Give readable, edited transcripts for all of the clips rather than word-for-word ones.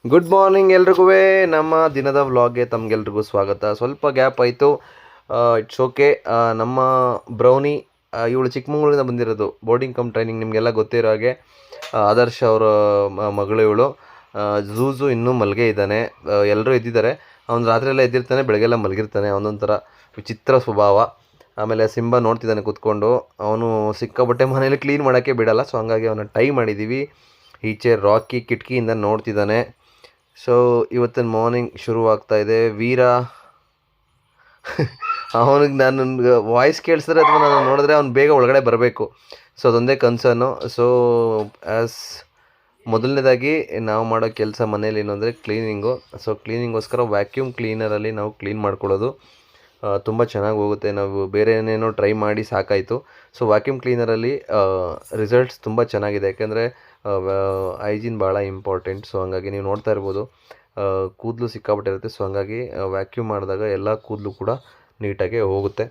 Good morning ಎಲ್ರಿಗೂ ನಮ್ಮ ದಿನದ ವ್ಲಾಗ್ಗೆ ತಮಗೆಲ್ರಿಗೂ ಸ್ವಾಗತ. ಸ್ವಲ್ಪ ಗ್ಯಾಪ್ ಆಯಿತು, ಇಟ್ಸ್ ಓಕೆ. ನಮ್ಮ ಬ್ರೌನಿ ಇವಳು ಚಿಕ್ಕಮಗಳೂರಿಂದ ಬಂದಿರೋದು, ಬೋರ್ಡಿಂಗ್ ಕಮ್ ಟ್ರೈನಿಂಗ್. ನಿಮಗೆಲ್ಲ ಗೊತ್ತಿರೋ ಹಾಗೆ ಆದರ್ಶ್ ಅವರ ಮಗಳು ಇವಳು. ಝೂಝು ಇನ್ನೂ ಮಲ್ಗೆ ಇದ್ದಾನೆ, ಎಲ್ಲರೂ ಎದ್ದಿದ್ದಾರೆ. ಅವ್ನು ರಾತ್ರಿ ಎಲ್ಲ ಎದ್ದಿರ್ತಾನೆ, ಬೆಳಗ್ಗೆಲ್ಲ ಮಲಗಿರ್ತಾನೆ. ಅವನೊಂಥರ ವಿಚಿತ್ರ ಸ್ವಭಾವ. ಆಮೇಲೆ ಸಿಂಬಾ ನೋಡ್ತಿದ್ದಾನೆ ಕೂತ್ಕೊಂಡು. ಅವನು ಸಿಕ್ಕಾಬಟ್ಟೆ ಮನೇಲಿ ಕ್ಲೀನ್ ಮಾಡೋಕ್ಕೆ ಬಿಡಲ್ಲ, ಸೊ ಹಂಗಾಗಿ ಅವನ ಟೈ ಮಾಡಿದ್ದೀವಿ. ಈಚೆ ರಾಕಿ ಕಿಟಕಿಯಿಂದ ನೋಡ್ತಿದ್ದಾನೆ. ಸೊ ಇವತ್ತಿನ ಮಾರ್ನಿಂಗ್ ಶುರುವಾಗ್ತಾಯಿದೆ. ವೀರ ಅವನಿಗೆ ನಾನು ವಾಯ್ಸ್ ಕೇಳಿಸಿದ್ರೆ ಅಥವಾ ನಾನು ನೋಡಿದ್ರೆ ಅವ್ನು ಬೇಗ ಒಳಗಡೆ ಬರಬೇಕು. ಸೊ ಅದೊಂದೇ ಕನ್ಸರ್ನು. ಸೊ ಮೊದಲನೇದಾಗಿ ನಾವು ಮಾಡೋ ಕೆಲಸ ಮನೇಲಿ ಏನು ಅಂದರೆ ಕ್ಲೀನಿಂಗು. ಸೊ ಕ್ಲೀನಿಂಗೋಸ್ಕರ ವ್ಯಾಕ್ಯೂಮ್ ಕ್ಲೀನರಲ್ಲಿ ನಾವು ಕ್ಲೀನ್ ಮಾಡ್ಕೊಳ್ಳೋದು ತುಂಬ ಚೆನ್ನಾಗಿ ಹೋಗುತ್ತೆ. ನಾವು ಬೇರೆ ಏನೇನೋ ಟ್ರೈ ಮಾಡಿ ಸಾಕಾಯಿತು. ಸೊ ವ್ಯಾಕ್ಯೂಮ್ ಕ್ಲೀನರಲ್ಲಿ ರಿಸಲ್ಟ್ಸ್ ತುಂಬ ಚೆನ್ನಾಗಿದೆ, ಯಾಕೆಂದರೆ ಹೈಜೀನ್ ಭಾಳ ಇಂಪಾರ್ಟೆಂಟ್. ಸೊ ಹಂಗಾಗಿ ನೀವು ನೋಡ್ತಾ ಇರ್ಬೋದು, ಕೂದಲು ಸಿಕ್ಕಾಪಟ್ಟೆ ಇರುತ್ತೆ. ಸೊ ಹಂಗಾಗಿ ವ್ಯಾಕ್ಯೂಮ್ ಮಾಡಿದಾಗ ಎಲ್ಲ ಕೂದಲು ಕೂಡ ನೀಟಾಗೆ ಹೋಗುತ್ತೆ.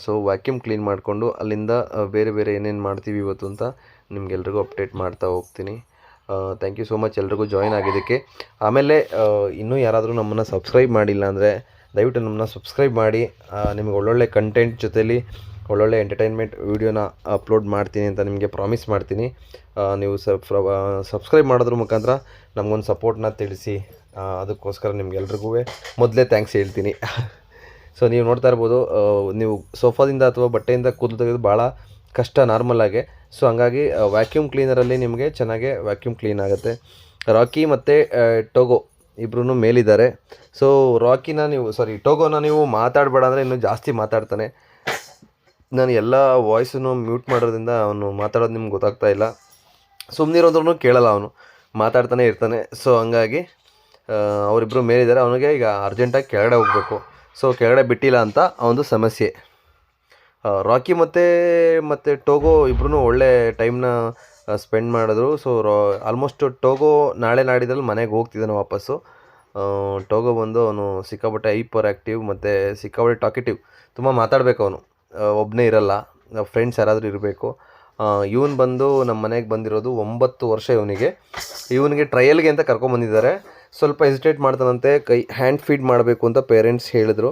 ಸೊ ವ್ಯಾಕ್ಯೂಮ್ ಕ್ಲೀನ್ ಮಾಡಿಕೊಂಡು ಅಲ್ಲಿಂದ ಬೇರೆ ಬೇರೆ ಏನೇನು ಮಾಡ್ತೀವಿ ಇವತ್ತು ಅಂತ ನಿಮಗೆಲ್ರಿಗೂ ಅಪ್ಡೇಟ್ ಮಾಡ್ತಾ ಹೋಗ್ತೀನಿ. ಥ್ಯಾಂಕ್ ಯು ಸೋ ಮಚ್ ಎಲ್ರಿಗೂ ಜಾಯ್ನ್ ಆಗಿದ್ದಕ್ಕೆ. ಆಮೇಲೆ ಇನ್ನೂ ಯಾರಾದರೂ ನಮ್ಮನ್ನು ಸಬ್ಸ್ಕ್ರೈಬ್ ಮಾಡಿಲ್ಲ ಅಂದರೆ ದಯವಿಟ್ಟು ನಮ್ಮನ್ನ ಸಬ್ಸ್ಕ್ರೈಬ್ ಮಾಡಿ. ನಿಮಗೆ ಒಳ್ಳೊಳ್ಳೆ ಕಂಟೆಂಟ್ ಜೊತೆಲಿ ಒಳ್ಳೊಳ್ಳೆ ಎಂಟರ್ಟೈನ್ಮೆಂಟ್ ವೀಡಿಯೋನ ಅಪ್ಲೋಡ್ ಮಾಡ್ತೀನಿ ಅಂತ ನಿಮಗೆ ಪ್ರಾಮಿಸ್ ಮಾಡ್ತೀನಿ. ನೀವು ಸಬ್ಸ್ಕ್ರೈಬ್ ಮಾಡೋದ್ರ ಮುಖಾಂತರ ನಮಗೊಂದು ಸಪೋರ್ಟ್ನ ತಿಳಿಸಿ. ಅದಕ್ಕೋಸ್ಕರ ನಿಮ್ಗೆಲ್ರಿಗೂ ಮೊದಲೇ ಥ್ಯಾಂಕ್ಸ್ ಹೇಳ್ತೀನಿ. ಸೊ ನೀವು ನೋಡ್ತಾ ಇರ್ಬೋದು, ನೀವು ಸೋಫಾದಿಂದ ಅಥವಾ ಬಟ್ಟೆಯಿಂದ ಕೂದಲು ತೆಗೆದು ಭಾಳ ಕಷ್ಟ ನಾರ್ಮಲಾಗೆ. ಸೊ ಹಂಗಾಗಿ ವ್ಯಾಕ್ಯೂಮ್ ಕ್ಲೀನರಲ್ಲಿ ನಿಮಗೆ ಚೆನ್ನಾಗೆ ವ್ಯಾಕ್ಯೂಮ್ ಕ್ಲೀನ್ ಆಗುತ್ತೆ. ರಾಕಿ ಮತ್ತು ಟೋಗೋ ಇಬ್ಬರೂ ಮೇಲಿದ್ದಾರೆ. ಸೊ ಟೋಗೋನ ನೀವು ಮಾತಾಡಬೇಡ ಅಂದರೆ ಇನ್ನೂ ಜಾಸ್ತಿ ಮಾತಾಡ್ತಾನೆ. ನಾನು ಎಲ್ಲ ವಾಯ್ಸನ್ನು ಮ್ಯೂಟ್ ಮಾಡೋದ್ರಿಂದ ಅವನು ಮಾತಾಡೋದು ನಿಮ್ಗೆ ಗೊತ್ತಾಗ್ತಾ ಇಲ್ಲ. ಸುಮ್ಮನಿರೋದ್ರೂ ಕೇಳಲ್ಲ, ಅವನು ಮಾತಾಡ್ತಾನೆ ಇರ್ತಾನೆ. ಸೊ ಹಂಗಾಗಿ ಅವರಿಬ್ಬರು ಮೇಲಿದ್ದಾರೆ. ಅವನಿಗೆ ಈಗ ಅರ್ಜೆಂಟಾಗಿ ಕೆಳಗಡೆ ಹೋಗಬೇಕು. ಸೊ ಕೆಳಗಡೆ ಬಿಟ್ಟಿಲ್ಲ ಅಂತ ಅವನದು ಸಮಸ್ಯೆ. ರಾಕಿ ಮತ್ತು ಟೋಗೋ ಇಬ್ಬರೂ ಒಳ್ಳೆ ಟೈಮ್ನ ಸ್ಪೆಂಡ್ ಮಾಡಿದ್ರು. ಸೊ ಆಲ್ಮೋಸ್ಟ್ ಟೋಗೋ ನಾಳೆ ನಾಡಿದ್ರಲ್ಲಿ ಮನೆಗೆ ಹೋಗ್ತಿದ್ದಾನೆ ವಾಪಸ್ಸು. ಟೋಗೋ ಬಂದು ಅವನು ಸಿಕ್ಕಾಪಟ್ಟೆ ಹೈಪರ್ ಆ್ಯಕ್ಟಿವ್ ಮತ್ತು ಸಿಕ್ಕಾಪಟ್ಟೆ ಟಾಕಿಟಿವ್. ತುಂಬ ಮಾತಾಡಬೇಕು ಅವನು, ಒಬ್ಬನೇ ಇರಲ್ಲ, ಫ್ರೆಂಡ್ಸ್ ಯಾರಾದರೂ ಇರಬೇಕು. ಇವನು ಬಂದು ನಮ್ಮ ಮನೆಗೆ ಬಂದಿರೋದು 9 ವರ್ಷ. ಇವನಿಗೆ ಟ್ರಯಲ್ಗೆ ಅಂತ ಕರ್ಕೊಂಬಂದಿದ್ದಾರೆ. ಸ್ವಲ್ಪ ಹೆಸಿಟೇಟ್ ಮಾಡ್ತಾನಂತೆ, ಹ್ಯಾಂಡ್ ಫೀಡ್ ಮಾಡಬೇಕು ಅಂತ ಪೇರೆಂಟ್ಸ್ ಹೇಳಿದ್ರು.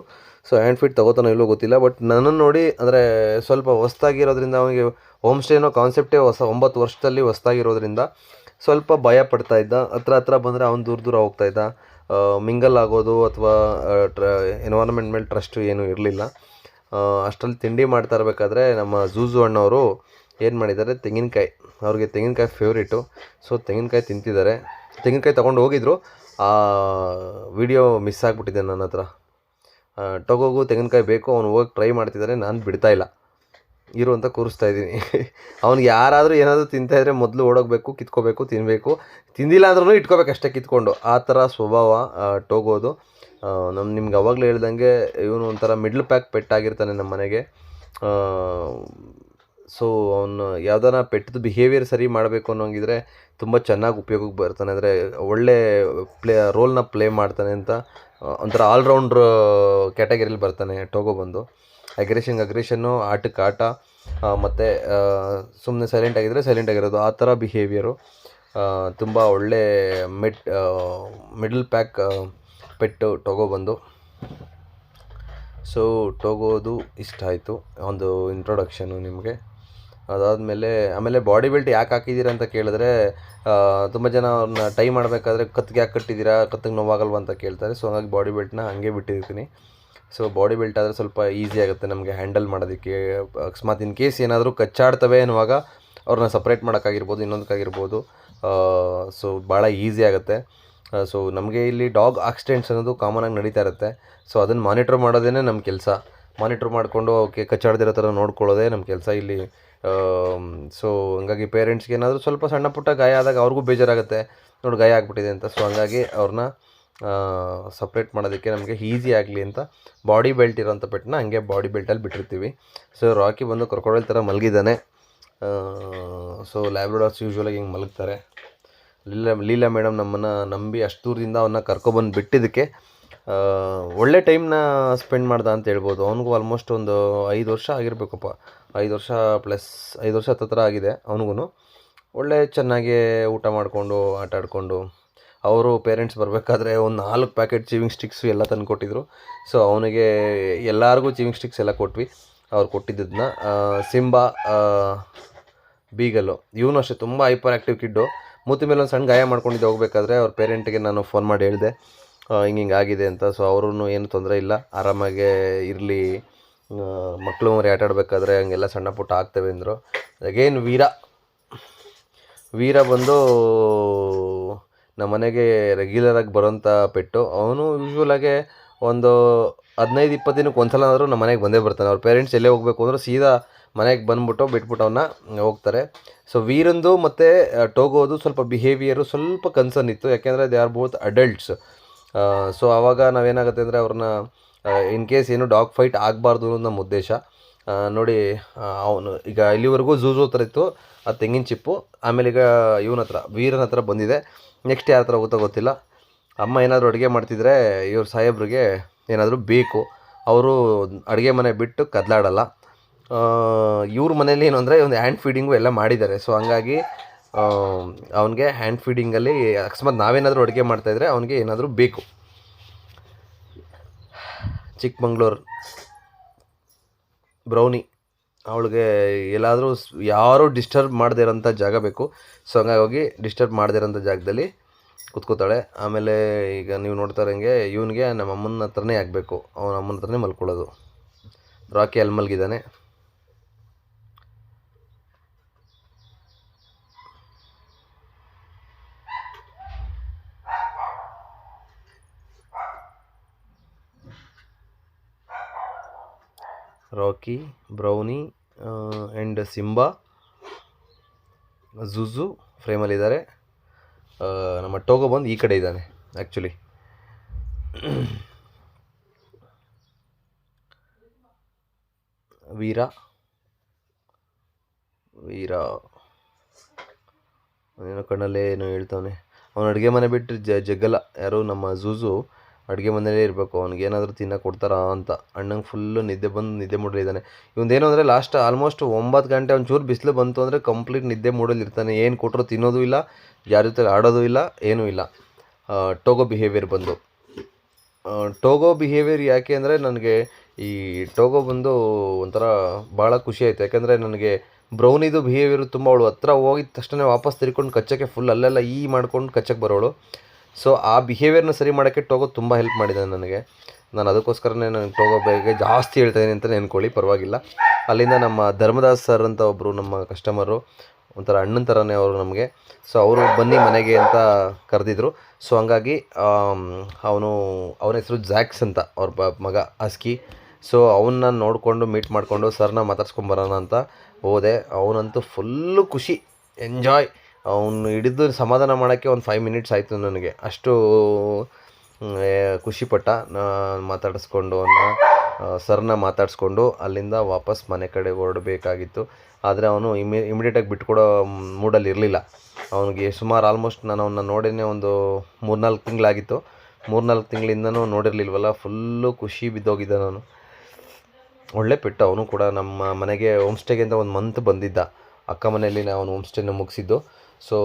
ಸೊ ಹ್ಯಾಂಡ್ ಫೀಡ್ ತೊಗೋತಾನೋ ಇಲ್ಲೋ ಗೊತ್ತಿಲ್ಲ, ಬಟ್ ನನ್ನನ್ನು ನೋಡಿ ಅಂದರೆ ಸ್ವಲ್ಪ ಹೊಸ್ದಾಗಿರೋದ್ರಿಂದ, ಅವನಿಗೆ ಹೋಮ್ ಸ್ಟೇನೋ ಕಾನ್ಸೆಪ್ಟೇ 9 ವರ್ಷದಲ್ಲಿ ಹೊಸ್ದಾಗಿರೋದ್ರಿಂದ ಸ್ವಲ್ಪ ಭಯ ಪಡ್ತಾ ಇದ್ದ. ಹತ್ರ ಬಂದರೆ ಅವ್ನು ದೂರ ಹೋಗ್ತಾಯಿದ್ದ. ಮಿಂಗಲ್ ಆಗೋದು ಅಥವಾ ಎನ್ವೈರನ್ಮೆಂಟ್ ಮೇಲೆ ಟ್ರಸ್ಟ್ ಏನೂ ಇರಲಿಲ್ಲ. ಅಷ್ಟರಲ್ಲಿ ತಿಂಡಿ ಮಾಡ್ತಾ ಇರಬೇಕಾದ್ರೆ ನಮ್ಮ ಝೂಝು ಅಣ್ಣವರು ಏನು ಮಾಡಿದ್ದಾರೆ, ತೆಂಗಿನಕಾಯಿ, ಅವ್ರಿಗೆ ತೆಂಗಿನಕಾಯಿ ಫೇವ್ರೇಟು. ಸೊ ತೆಂಗಿನಕಾಯಿ ತಿಂತಿದ್ದಾರೆ. ತೆಂಗಿನಕಾಯಿ ತೊಗೊಂಡು ಹೋಗಿದ್ರು, ಆ ವಿಡಿಯೋ ಮಿಸ್ ಆಗಿಬಿಟ್ಟಿದೆ ನನ್ನ ಹತ್ರ. ಟೊಗೋಗೂ ತೆಂಗಿನಕಾಯಿ ಬೇಕು, ಅವನು ಹೋಗಿ ಟ್ರೈ ಮಾಡ್ತಿದ್ದಾರೆ, ನಾನು ಬಿಡ್ತಾಯಿಲ್ಲ, ಇರು ಅಂತ ಕೂರಿಸ್ತಾ ಇದ್ದೀನಿ. ಅವ್ನಿಗೆ ಯಾರಾದರೂ ಏನಾದರೂ ತಿಂತಾಯಿದ್ರೆ ಮೊದಲು ಓಡೋಗಬೇಕು, ಕಿತ್ಕೋಬೇಕು, ತಿನ್ನಬೇಕು. ತಿಂದಿಲ್ಲ ಅಂದ್ರೂ ಇಟ್ಕೋಬೇಕು ಅಷ್ಟೇ ಕಿತ್ಕೊಂಡು. ಆ ಥರ ಸ್ವಭಾವ ಟೋಗೋದು. ನಿಮ್ಗೆ ಅವಾಗಲೇ ಹೇಳ್ದಂಗೆ ಇವನು ಒಂಥರ ಮಿಡ್ಲ್ ಪ್ಯಾಕ್ ಪೆಟ್ಟಾಗಿರ್ತಾನೆ ನಮ್ಮ ಮನೆಗೆ. ಸೊ ಅವನು ಯಾವ್ದಾರ ಪೆಟ್ದು ಬಿಹೇವಿಯರ್ ಸರಿ ಮಾಡಬೇಕು ಅನ್ನೋಂಗಿದ್ರೆ ತುಂಬ ಚೆನ್ನಾಗಿ ಉಪಯೋಗಕ್ಕೆ ಬರ್ತಾನೆ. ಅಂದರೆ ಒಳ್ಳೆ ರೋಲ್ನ ಪ್ಲೇ ಮಾಡ್ತಾನೆ ಅಂತ ಒಂಥರ ಆಲ್ರೌಂಡ್ರ್ ಕ್ಯಾಟಗರಿಲಿ ಬರ್ತಾನೆ ಟೋಗೋ ಬಂದು. ಅಗ್ರೆಷನ್ನು, ಆಟಕ್ಕೆ ಆಟ, ಮತ್ತು ಸುಮ್ಮನೆ ಸೈಲೆಂಟಾಗಿರೋದು, ಆ ಥರ ಬಿಹೇವಿಯರು. ತುಂಬ ಒಳ್ಳೆ ಮಿಡ್ಲ್ ಪ್ಯಾಕ್ ಪೆಟ್ಟು ಟೋಗೋ ಬಂದು. ಸೊ ಟೋಗೋದು ಇಷ್ಟ ಆಯಿತು ಒಂದು ಇಂಟ್ರೊಡಕ್ಷನು ನಿಮಗೆ. ಆಮೇಲೆ ಬಾಡಿ ಬೆಲ್ಟ್ ಯಾಕೆ ಹಾಕಿದ್ದೀರಾ ಅಂತ ಕೇಳಿದ್ರೆ, ತುಂಬ ಜನ ಅವ್ರನ್ನ ಟೈ ಮಾಡಬೇಕಾದ್ರೆ ಕತ್ತಿಗೆ ಯಾಕೆ ಕಟ್ಟಿದ್ದೀರಾ, ಕತ್ತಿಗೆ ನೋವಾಗಲ್ವ ಅಂತ ಕೇಳ್ತಾರೆ. ಸೊ ಹಾಗಾಗಿ ಬಾಡಿ ಬೆಲ್ಟ್ನ ಹಾಗೆ ಬಿಟ್ಟಿರ್ತೀನಿ. ಸೊ ಬಾಡಿ ಬೆಲ್ಟ್ ಆದರೆ ಸ್ವಲ್ಪ ಈಸಿ ಆಗುತ್ತೆ ನಮಗೆ ಹ್ಯಾಂಡಲ್ ಮಾಡೋದಕ್ಕೆ. ಅಕಸ್ಮಾತ್ ಇನ್ ಕೇಸ್ ಏನಾದರೂ ಕಚ್ಚಾಡ್ತವೆ ಅನ್ನುವಾಗ ಅವ್ರನ್ನ ಸಪ್ರೇಟ್ ಮಾಡೋಕ್ಕಾಗಿರ್ಬೋದು, ಇನ್ನೊಂದಕ್ಕಾಗಿರ್ಬೋದು. ಸೊ ಭಾಳ ಈಸಿ ಆಗುತ್ತೆ. ಸೊ ನಮಗೆ ಇಲ್ಲಿ ಡಾಗ್ ಆಕ್ಸಿಡೆಂಟ್ಸ್ ಅನ್ನೋದು ಕಾಮನಾಗಿ ನಡೀತಾ ಇರುತ್ತೆ. ಸೊ ಅದನ್ನು ಮಾನಿಟ್ರ್ ಮಾಡೋದೇ ನಮ್ಮ ಕೆಲಸ. ಮಾನಿಟ್ರ್ ಮಾಡಿಕೊಂಡು ಅವಕ್ಕೆ ಕಚ್ಚಾಡ್ದಿರೋ ಥರ ನೋಡ್ಕೊಳ್ಳೋದೇ ನಮ್ಮ ಕೆಲಸ ಇಲ್ಲಿ. ಸೊ ಹಂಗಾಗಿ ಪೇರೆಂಟ್ಸ್ಗೆ ಏನಾದರೂ ಸ್ವಲ್ಪ ಸಣ್ಣ ಪುಟ್ಟ ಗಾಯ ಆದಾಗ ಅವ್ರಿಗೂ ಬೇಜಾರಾಗುತ್ತೆ, ನೋಡಿ ಗಾಯ ಆಗಿಬಿಟ್ಟಿದೆ ಅಂತ. ಸೊ ಹಂಗಾಗಿ ಅವ್ರನ್ನ ಸಪ್ರೇಟ್ ಮಾಡೋದಕ್ಕೆ ನಮಗೆ ಈಸಿ ಆಗಲಿ ಅಂತ ಬಾಡಿ ಬೆಲ್ಟ್ ಇರೋಂಥ ಪೆಟ್ಟನ್ನ ಹಂಗೆ ಬಾಡಿ ಬೆಲ್ಟಲ್ಲಿ ಬಿಟ್ಟಿರ್ತೀವಿ. ಸೊ ರಾಕಿ ಬಂದು ಕ್ರೊಕೊಡೈಲ್ ಥರ ಮಲಗಿದ್ದಾನೆ. ಸೊ ಲ್ಯಾಬ್ರಡಾರ್ಸ್ ಯೂಶ್ವಲಾಗಿ ಹಿಂಗೆ ಮಲಗ್ತಾರೆ. ಲೀಲಾ ಮೇಡಮ್ ನಮ್ಮನ್ನು ನಂಬಿ ಅಷ್ಟು ದೂರದಿಂದ ಅವನ್ನ ಕರ್ಕೊಬಂದು ಬಿಟ್ಟಿದ್ದಕ್ಕೆ ಒಳ್ಳೆ ಟೈಮ್ನ ಸ್ಪೆಂಡ್ ಮಾಡ್ದ ಅಂತ ಹೇಳ್ಬೋದು. ಅವನಿಗೂ ಆಲ್ಮೋಸ್ಟ್ ಒಂದು 5 ವರ್ಷ ಆಗಿರಬೇಕಪ್ಪ, 5 ವರ್ಷ ಪ್ಲಸ್ 5 ವರ್ಷ ಹತ್ತಿರ ಆಗಿದೆ ಅವನಿಗೂ. ಒಳ್ಳೆ ಚೆನ್ನಾಗಿ ಊಟ ಮಾಡಿಕೊಂಡು ಆಟ ಆಡಿಕೊಂಡು ಅವರು ಪೇರೆಂಟ್ಸ್ ಬರಬೇಕಾದ್ರೆ ಒಂದು 4 ಪ್ಯಾಕೆಟ್ ಚೀವಿಂಗ್ ಸ್ಟಿಕ್ಸು ಎಲ್ಲ ತಂದು ಕೊಟ್ಟಿದ್ರು. ಸೊ ಅವನಿಗೆ ಎಲ್ಲರಿಗೂ ಚೀವಿಂಗ್ ಸ್ಟಿಕ್ಸ್ ಎಲ್ಲ ಕೊಟ್ವಿ. ಅವ್ರು ಕೊಟ್ಟಿದ್ದನ್ನ ಸಿಂಬಾ ಬೀಗಲ್ಲು ಇವನು ಅಷ್ಟೇ ತುಂಬ ಹೈಪರ್ ಆ್ಯಕ್ಟಿವ್ ಕಿಡ್ಡು. ಮೂತಿ ಮೇಲೆ ಒಂದು ಸಣ್ಣ ಗಾಯ ಮಾಡ್ಕೊಂಡಿದ್ದು ಹೋಗಬೇಕಾದ್ರೆ ಅವ್ರ ಪೇರೆಂಟಿಗೆ ನಾನು ಫೋನ್ ಮಾಡಿ ಹೇಳಿದೆ ಹಿಂಗೆ ಆಗಿದೆ ಅಂತ. ಸೊ ಅವ್ರೂ ಏನು ತೊಂದರೆ ಇಲ್ಲ, ಆರಾಮಾಗೆ ಇರಲಿ, ಮಕ್ಕಳು ಮರಿ ಆಟ ಆಡಬೇಕಾದ್ರೆ ಹಂಗೆಲ್ಲ ಸಣ್ಣ ಪುಟ್ಟ ಆಗ್ತವೆ ಅಂದರು. ಅಗೇನ್ ವೀರ ಬಂದು ನಮ್ಮ ಮನೆಗೆ ರೆಗ್ಯುಲರಾಗಿ ಬರೋಂಥ ಪೆಟ್ಟು. ಅವನು ಯೂಶ್ವಲಾಗೆ ಒಂದು 15-20 ದಿನಕ್ಕೆ ಒಂದ್ಸಲನಾದರೂ ನಮ್ಮ ಮನೆಗೆ ಬಂದೇ ಬರ್ತಾನೆ. ಅವ್ರ ಪೇರೆಂಟ್ಸ್ ಎಲ್ಲೇ ಹೋಗಬೇಕು ಅಂದರೂ ಸೀದಾ ಮನೆಗೆ ಬಂದುಬಿಟ್ಟು ಬಿಟ್ಬಿಟ್ಟು ಅವನ್ನ ಹೋಗ್ತಾರೆ. ಸೊ ವೀರಂದು ಮತ್ತು ಟೋಗೋದು ಸ್ವಲ್ಪ ಬಿಹೇವಿಯರು ಸ್ವಲ್ಪ ಕನ್ಸರ್ನ್ ಇತ್ತು, ಯಾಕೆಂದರೆ they are both adults. So ಆವಾಗ ನಾವೇನಾಗುತ್ತೆ ಅಂದರೆ ಅವ್ರನ್ನ ಇನ್ ಕೇಸ್ ಏನು ಡಾಗ್ ಫೈಟ್ ಆಗಬಾರ್ದು ಅನ್ನೋದು ನಮ್ಮ ಉದ್ದೇಶ. ನೋಡಿ ಅವನು ಈಗ ಇಲ್ಲಿವರೆಗೂ ಝೂಝು ಹತ್ರ ಇತ್ತು ಆ ತೆಂಗಿನ ಚಿಪ್ಪು, ಆಮೇಲೆ ಈಗ ಇವನ ಹತ್ರ ವೀರನ ಹತ್ರ ಬಂದಿದೆ. ನೆಕ್ಸ್ಟ್ ಯಾರ ಹತ್ರ ಗೊತ್ತಿಲ್ಲ. ಅಮ್ಮ ಏನಾದರೂ ಅಡುಗೆ ಮಾಡ್ತಿದ್ರೆ ಇವ್ರ ಸಾಹೇಬ್ರಿಗೆ ಏನಾದರೂ ಬೇಕು, ಅವರು ಅಡುಗೆ ಮನೆ ಬಿಟ್ಟು ಕದಲಾಡಲ್ಲ. ಇವ್ರ ಮನೇಲಿ ಏನು ಅಂದರೆ ಒಂದು ಹ್ಯಾಂಡ್ ಫೀಡಿಂಗು ಎಲ್ಲ ಮಾಡಿದ್ದಾರೆ. ಸೊ ಹಂಗಾಗಿ ಅವನಿಗೆ ಹ್ಯಾಂಡ್ ಫೀಡಿಂಗಲ್ಲಿ ಅಕಸ್ಮಾತ್ ನಾವೇನಾದರೂ ಅಡುಗೆ ಮಾಡ್ತಾಯಿದ್ರೆ ಅವನಿಗೆ ಏನಾದರೂ ಬೇಕು. ಚಿಕ್ಕಮಂಗ್ಳೂರು ಬ್ರೌನಿ ಅವಳಿಗೆ ಎಲ್ಲಾದರೂ ಯಾರೂ ಡಿಸ್ಟರ್ಬ್ ಮಾಡದೇ ಇರೋಂಥ ಜಾಗ ಬೇಕು. ಸೊ ಹಂಗಾಗಿ ಡಿಸ್ಟರ್ಬ್ ಮಾಡದೇ ಇರೋಂಥ ಜಾಗದಲ್ಲಿ ಕೂತ್ಕೋತಾಳೆ. ಆಮೇಲೆ ಈಗ ನೀವು ನೋಡ್ತಾ ಇರೋಂಗೆ ಇವನಿಗೆ ನಮ್ಮ ಅಮ್ಮನ ಹತ್ರನೇ ಆಗಬೇಕು, ಅವನ ಅಮ್ಮನ ಹತ್ರನೇ ಮಲ್ಕೊಳ್ಳೋದು. ರಾಕಿ ಅಲ್ಲಿ ಮಲಗಿದ್ದಾನೆ. Rocky, brownie and Simba, Zuzu ಫ್ರೇಮಲ್ಲಿದ್ದಾರೆ. ನಮ್ಮ ಟೋಗೋ ಬಂದು ಈ ಕಡೆ ಇದ್ದಾನೆ ಆ್ಯಕ್ಚುಲಿ. ವೀರ ಏನೋ ಕಣ್ಣಲ್ಲೇ ಏನೋ ಹೇಳ್ತಾವನೆ. ಅವನು ಅಡುಗೆ ಮನೆ ಬಿಟ್ಟು ಜಗ್ಗಲ್ಲ. ಯಾರು ನಮ್ಮ ಝೂಝು ಅಡುಗೆ ಮನೆಯಲ್ಲೇ ಇರಬೇಕು, ಅವ್ನಿಗೇನಾದರೂ ತಿನ್ನೋಕೆ ಕೊಡ್ತಾರಾ ಅಂತ. ಅಣ್ಣಂಗೆ ಫುಲ್ಲು ನಿದ್ದೆ ಮೂಡಲಿದ್ದಾನೆ. ಇವನೇನು ಅಂದರೆ ಲಾಸ್ಟ್ ಆಲ್ಮೋಸ್ಟ್ 9 ಗಂಟೆ ಒಂಚೂರು ಬಿಸಿಲು ಬಂತು ಅಂದರೆ ಕಂಪ್ಲೀಟ್ ನಿದ್ದೆ ಮೂಡಲ್ಲಿ ಇರ್ತಾನೆ. ಏನು ಕೊಟ್ಟರು ತಿನ್ನೋದು ಇಲ್ಲ, ಯಾರ ಜೊತೆ ಆಡೋದು ಇಲ್ಲ, ಏನೂ ಇಲ್ಲ. ಟೋಗೋ ಬಿಹೇವಿಯರ್ ಬಂದು ಟೋಗೋ ಬಿಹೇವಿಯರ್ ಯಾಕೆ ಅಂದರೆ ನನಗೆ ಈ ಟೋಗೋ ಬಂದು ಒಂಥರ ಭಾಳ ಖುಷಿ ಆಯಿತು. ಯಾಕೆಂದರೆ ನನಗೆ ಬ್ರೌನಿದು ಬಿಹೇವಿಯರು ತುಂಬ, ಅವಳು ಹತ್ರ ಹೋಗಿದ ತಕ್ಷಣ ವಾಪಸ್ ತಿರ್ಕೊಂಡು ಕಚ್ಚಕ್ಕೆ ಫುಲ್ ಅಲ್ಲೆಲ್ಲ ಮಾಡ್ಕೊಂಡು ಕಚ್ಚಕ್ಕೆ ಬರೋಳು. ಸೊ ಆ ಬಿಹೇವಿಯರ್ನ ಸರಿ ಮಾಡೋಕ್ಕೆ ಟೋಗೋ ತುಂಬ ಹೆಲ್ಪ್ ಮಾಡಿದ್ದಾನೆ ನನಗೆ. ನಾನು ಅದಕ್ಕೋಸ್ಕರನೇ ನನಗೆ ಟೋಗೋ ಬಗ್ಗೆ ಜಾಸ್ತಿ ಹೇಳ್ತಾಯಿದ್ದೀನಿ ಅಂತಲೇ ಅಂದ್ಕೊಳ್ಳಿ, ಪರವಾಗಿಲ್ಲ. ಅಲ್ಲಿಂದ ನಮ್ಮ ಧರ್ಮದಾಸ್ ಸರ್ ಅಂತ ಒಬ್ಬರು ನಮ್ಮ ಕಸ್ಟಮರು, ಒಂಥರ ಅಣ್ಣನ ಥರನೇ ಅವರು ನಮಗೆ. ಸೊ ಅವರು ಬನ್ನಿ ಮನೆಗೆ ಅಂತ ಕರೆದಿದ್ರು. ಸೊ ಹಂಗಾಗಿ ಅವನ ಹೆಸರು ಜ್ಯಾಕ್ಸ್ ಅಂತ, ಅವ್ರ ಮಗ ಹಸ್ಕಿ. ಸೊ ಅವನ್ನ ನೋಡಿಕೊಂಡು ಮೀಟ್ ಮಾಡಿಕೊಂಡು ಸರ್ನ ಮಾತಾಡ್ಸ್ಕೊಂಬರೋಣ ಅಂತ ಹೋದೆ. ಅವನಂತೂ ಫುಲ್ಲು ಖುಷಿ, ಎಂಜಾಯ್. ಅವನು ಹಿಡಿದು ಸಮಾಧಾನ ಮಾಡೋಕ್ಕೆ ಒಂದು 5 ಮಿನಿಟ್ಸ್ ಆಯಿತು ನನಗೆ, ಅಷ್ಟು ಖುಷಿಪಟ್ಟ. ಮಾತಾಡಿಸ್ಕೊಂಡು ಸರ್ನ ಮಾತಾಡಿಸ್ಕೊಂಡು ಅಲ್ಲಿಂದ ವಾಪಸ್ ಮನೆ ಕಡೆ ಹೊರಡಬೇಕಾಗಿತ್ತು. ಆದರೆ ಅವನು ಇಮಿಡಿಯೇಟಾಗಿ ಬಿಟ್ಕೊಡೋ ಮೂಡಲ್ಲಿ ಇರಲಿಲ್ಲ. ಅವನಿಗೆ ಸುಮಾರು ಆಲ್ಮೋಸ್ಟ್ ನಾನು ಅವನ್ನ ನೋಡೇ ಒಂದು 3-4 ತಿಂಗಳಾಗಿತ್ತು. 3-4 ತಿಂಗಳಿಂದನೂ ನೋಡಿರಲಿಲ್ವಲ್ಲ, ಫುಲ್ಲು ಖುಷಿ ಬಿದ್ದೋಗಿದ್ದ ನಾನು. ಒಳ್ಳೆ ಪೆಟ್ಟು. ಅವನು ಕೂಡ ನಮ್ಮ ಮನೆಗೆ ಹೋಮ್ ಸ್ಟೇಗೆ ಅಂತ 1 ಮಂತ್ ಬಂದಿದ್ದ. ಅಕ್ಕ ಮನೆಯಲ್ಲಿ ನಾವು ಹೋಮ್ ಸ್ಟೇನ ಮುಗಿಸಿದ್ದು. ಸೊ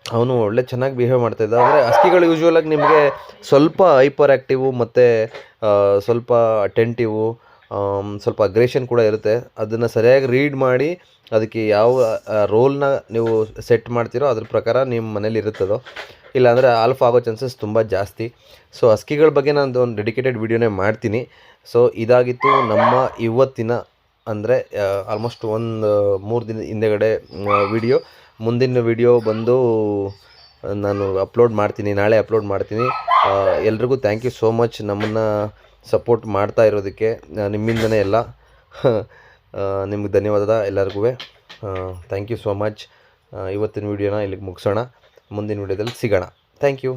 ಅವನು ಒಳ್ಳೆ ಚೆನ್ನಾಗಿ ಬಿಹೇವ್ ಮಾಡ್ತಾಯಿದ್ದ. ಆದರೆ ಹಸ್ಕಿಗಳು ಯೂಶ್ವಲಾಗಿ ನಿಮಗೆ ಸ್ವಲ್ಪ ಹೈಪರ್ ಆ್ಯಕ್ಟಿವು ಮತ್ತು ಸ್ವಲ್ಪ ಅಟೆಂಟಿವು, ಸ್ವಲ್ಪ ಅಗ್ರೆಷನ್ ಕೂಡ ಇರುತ್ತೆ. ಅದನ್ನು ಸರಿಯಾಗಿ ರೀಡ್ ಮಾಡಿ ಅದಕ್ಕೆ ಯಾವ ರೋಲ್ನ ನೀವು ಸೆಟ್ ಮಾಡ್ತೀರೋ ಅದ್ರ ಪ್ರಕಾರ ನಿಮ್ಮ ಮನೇಲಿ ಇರುತ್ತದೋ, ಇಲ್ಲಾಂದರೆ ಆಲ್ಫ್ ಆಗೋ ಚಾನ್ಸಸ್ ತುಂಬ ಜಾಸ್ತಿ. ಸೊ ಹಸ್ಕಿಗಳ ಬಗ್ಗೆ ನಾನು ಒಂದು ಡೆಡಿಕೇಟೆಡ್ ವೀಡಿಯೋನೇ ಮಾಡ್ತೀನಿ. ಸೊ ಇದಾಗಿತ್ತು ನಮ್ಮ ಇವತ್ತಿನ, ಅಂದರೆ ಆಲ್ಮೋಸ್ಟ್ ಒಂದು 3 ದಿನ ಹಿಂದೆಗಡೆ ವಿಡಿಯೋ. ಮುಂದಿನ ವಿಡಿಯೋ ಬಂದು ನಾನು ಅಪ್ಲೋಡ್ ಮಾಡ್ತೀನಿ, ನಾಳೆ ಅಪ್ಲೋಡ್ ಮಾಡ್ತೀನಿ. ಎಲ್ರಿಗೂ ಥ್ಯಾಂಕ್ ಯು ಸೋ ಮಚ್ ನಮ್ಮನ್ನು ಸಪೋರ್ಟ್ ಮಾಡ್ತಾ ಇರೋದಕ್ಕೆ. ನಿಮ್ಮಿಂದನೇ ಎಲ್ಲ. ನಿಮ್ಗೆ ಧನ್ಯವಾದ ಎಲ್ಲರಿಗೂ. Thank you so much. ಇವತ್ತಿನ ವಿಡಿಯೋನ ಇಲ್ಲಿಗೆ ಮುಗಿಸೋಣ. ಮುಂದಿನ ವಿಡಿಯೋದಲ್ಲಿ ಸಿಗೋಣ. Thank you.